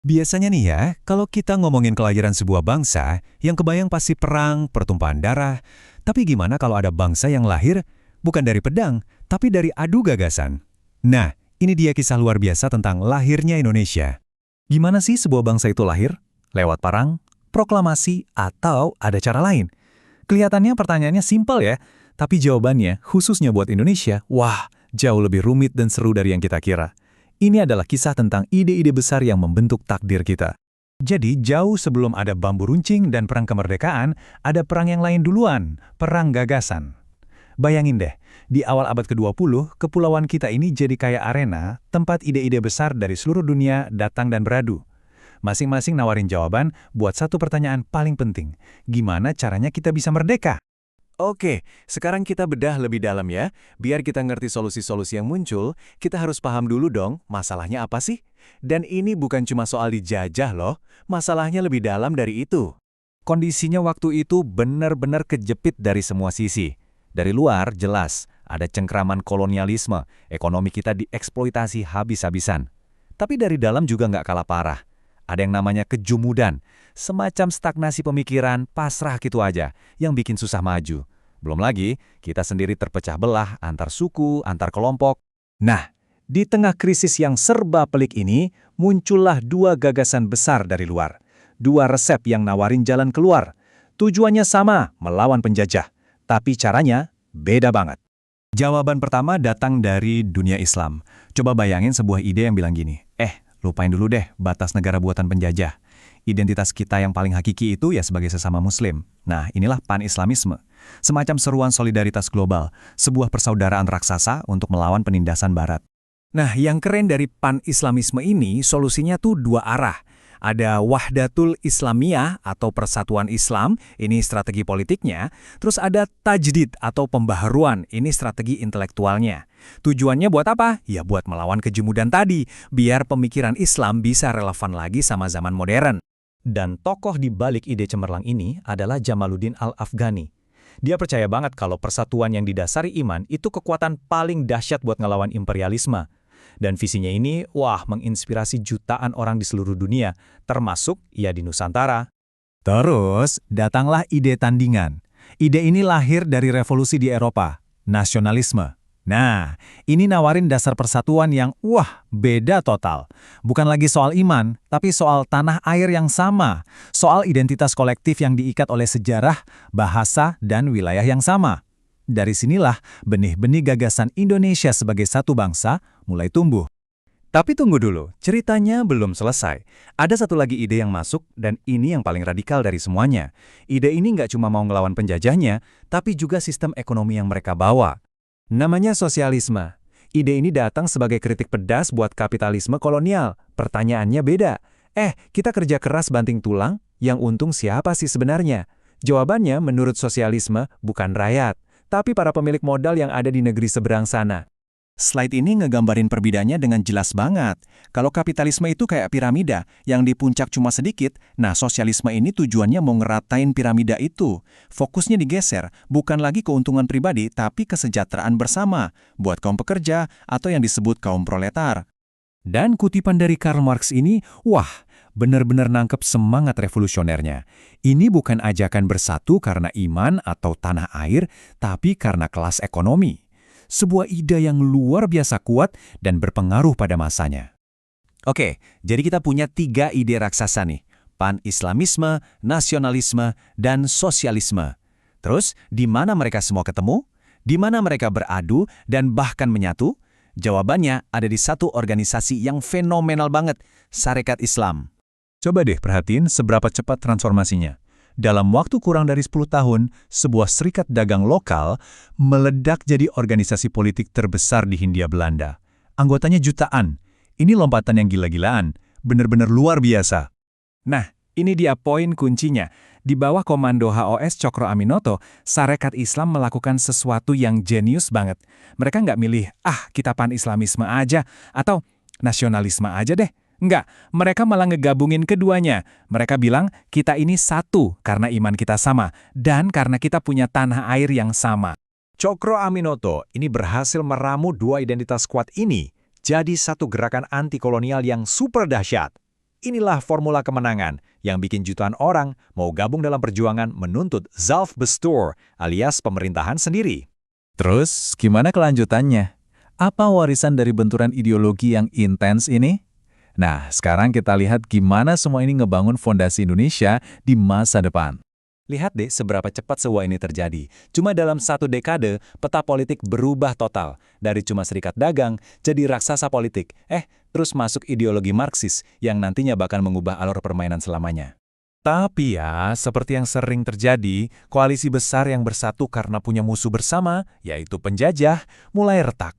Biasanya nih ya, kalau kita ngomongin kelahiran sebuah bangsa, yang kebayang pasti perang, pertumpahan darah. Tapi gimana kalau ada bangsa yang lahir bukan dari pedang, tapi dari adu gagasan? Nah, ini dia kisah luar biasa tentang lahirnya Indonesia. Gimana sih sebuah bangsa itu lahir? Lewat perang, proklamasi, atau ada cara lain? Kelihatannya pertanyaannya simpel ya, tapi jawabannya, khususnya buat Indonesia, wah, jauh lebih rumit dan seru dari yang kita kira. Ini adalah kisah tentang ide-ide besar yang membentuk takdir kita. Jadi jauh sebelum ada bambu runcing dan perang kemerdekaan, ada perang yang lain duluan, perang gagasan. Bayangin deh, di awal abad ke-20, kepulauan kita ini jadi kayak arena, tempat ide-ide besar dari seluruh dunia datang dan beradu. Masing-masing nawarin jawaban buat satu pertanyaan paling penting. Gimana caranya kita bisa merdeka? Oke, sekarang kita bedah lebih dalam ya. Biar kita ngerti solusi-solusi yang muncul, kita harus paham dulu dong, masalahnya apa sih? Dan ini bukan cuma soal dijajah loh, masalahnya lebih dalam dari itu. Kondisinya waktu itu benar-benar kejepit dari semua sisi. Dari luar, jelas, ada cengkraman kolonialisme, ekonomi kita dieksploitasi habis-habisan. Tapi dari dalam juga nggak kalah parah. Ada yang namanya kejumudan, semacam stagnasi pemikiran, pasrah gitu aja, yang bikin susah maju. Belum lagi, kita sendiri terpecah belah antar suku, antar kelompok. Nah, di tengah krisis yang serba pelik ini, muncullah dua gagasan besar dari luar. Dua resep yang nawarin jalan keluar. Tujuannya sama, melawan penjajah. Tapi caranya beda banget. Jawaban pertama datang dari dunia Islam. Coba bayangin sebuah ide yang bilang gini, lupain dulu deh batas negara buatan penjajah. Identitas kita yang paling hakiki itu ya sebagai sesama muslim. Nah, inilah pan-islamisme. Semacam seruan solidaritas global, sebuah persaudaraan raksasa untuk melawan penindasan barat. Nah, yang keren dari pan-islamisme ini, solusinya tuh dua arah. Ada Wahdatul Islamiyah atau Persatuan Islam, ini strategi politiknya. Terus ada Tajdid atau pembaharuan, ini strategi intelektualnya. Tujuannya buat apa? Ya buat melawan kejumudan tadi, biar pemikiran Islam bisa relevan lagi sama zaman modern. Dan tokoh di balik ide cemerlang ini adalah Jamaluddin Al-Afghani. Dia percaya banget kalau persatuan yang didasari iman itu kekuatan paling dahsyat buat ngelawan imperialisme. Dan visinya ini, menginspirasi jutaan orang di seluruh dunia, termasuk ya di Nusantara. Terus, datanglah ide tandingan. Ide ini lahir dari revolusi di Eropa, nasionalisme. Nah, ini nawarin dasar persatuan yang, beda total. Bukan lagi soal iman, tapi soal tanah air yang sama. Soal identitas kolektif yang diikat oleh sejarah, bahasa, dan wilayah yang sama. Dari sinilah benih-benih gagasan Indonesia sebagai satu bangsa mulai tumbuh. Tapi tunggu dulu, ceritanya belum selesai. Ada satu lagi ide yang masuk, dan ini yang paling radikal dari semuanya. Ide ini nggak cuma mau ngelawan penjajahnya, tapi juga sistem ekonomi yang mereka bawa. Namanya sosialisme. Ide ini datang sebagai kritik pedas buat kapitalisme kolonial. Pertanyaannya beda. Kita kerja keras banting tulang, yang untung siapa sih sebenarnya? Jawabannya menurut sosialisme bukan rakyat, tapi para pemilik modal yang ada di negeri seberang sana. Slide ini ngegambarin perbedaannya dengan jelas banget. Kalau kapitalisme itu kayak piramida, yang di puncak cuma sedikit, nah sosialisme ini tujuannya mau ngeratain piramida itu. Fokusnya digeser, bukan lagi keuntungan pribadi, tapi kesejahteraan bersama, buat kaum pekerja atau yang disebut kaum proletar. Dan kutipan dari Karl Marx ini, benar-benar nangkep semangat revolusionernya. Ini bukan ajakan bersatu karena iman atau tanah air, tapi karena kelas ekonomi. Sebuah ide yang luar biasa kuat dan berpengaruh pada masanya. Oke, jadi kita punya 3 ide raksasa nih. Pan-islamisme, nasionalisme, dan sosialisme. Terus, di mana mereka semua ketemu? Di mana mereka beradu dan bahkan menyatu? Jawabannya ada di satu organisasi yang fenomenal banget, Sarekat Islam. Coba deh perhatiin seberapa cepat transformasinya. Dalam waktu kurang dari 10 tahun, sebuah serikat dagang lokal meledak jadi organisasi politik terbesar di Hindia Belanda. Anggotanya jutaan. Ini lompatan yang gila-gilaan, benar-benar luar biasa. Nah, ini dia poin kuncinya. Di bawah komando HOS Cokro Aminoto, Sarekat Islam melakukan sesuatu yang jenius banget. Mereka nggak milih, kita pan-islamisme aja, atau nasionalisme aja deh. Enggak, mereka malah ngegabungin keduanya. Mereka bilang, kita ini satu karena iman kita sama, dan karena kita punya tanah air yang sama. Cokro Aminoto ini berhasil meramu dua identitas kuat ini, jadi satu gerakan anti-kolonial yang super dahsyat. Inilah formula kemenangan yang bikin jutaan orang mau gabung dalam perjuangan menuntut Zelfbestuur alias pemerintahan sendiri. Terus, gimana kelanjutannya? Apa warisan dari benturan ideologi yang intens ini? Nah, sekarang kita lihat gimana semua ini ngebangun fondasi Indonesia di masa depan. Lihat deh seberapa cepat semua ini terjadi. Cuma dalam 1 dekade, peta politik berubah total. Dari cuma serikat dagang, jadi raksasa politik. Terus masuk ideologi Marxis yang nantinya bakal mengubah alur permainan selamanya. Tapi ya, seperti yang sering terjadi, koalisi besar yang bersatu karena punya musuh bersama, yaitu penjajah, mulai retak.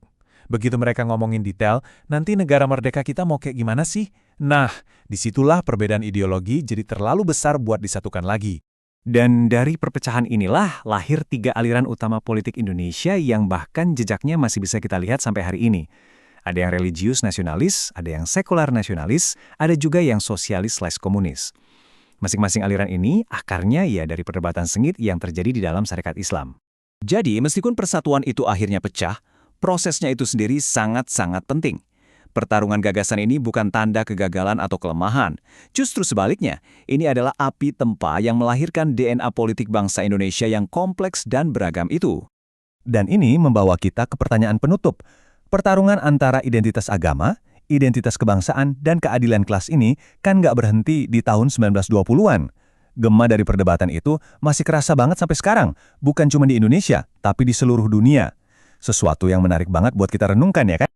Begitu mereka ngomongin detail, nanti negara merdeka kita mau kayak gimana sih? Nah, disitulah perbedaan ideologi jadi terlalu besar buat disatukan lagi. Dan dari perpecahan inilah lahir 3 aliran utama politik Indonesia yang bahkan jejaknya masih bisa kita lihat sampai hari ini. Ada yang religius nasionalis, ada yang sekular nasionalis, ada juga yang sosialis/komunis. Masing-masing aliran ini akarnya ya dari perdebatan sengit yang terjadi di dalam syarikat Islam. Jadi, meskipun persatuan itu akhirnya pecah, prosesnya itu sendiri sangat-sangat penting. Pertarungan gagasan ini bukan tanda kegagalan atau kelemahan. Justru sebaliknya, ini adalah api tempa yang melahirkan DNA politik bangsa Indonesia yang kompleks dan beragam itu. Dan ini membawa kita ke pertanyaan penutup. Pertarungan antara identitas agama, identitas kebangsaan, dan keadilan kelas ini kan nggak berhenti di tahun 1920-an. Gema dari perdebatan itu masih kerasa banget sampai sekarang, bukan cuma di Indonesia, tapi di seluruh dunia. Sesuatu yang menarik banget buat kita renungkan ya kan?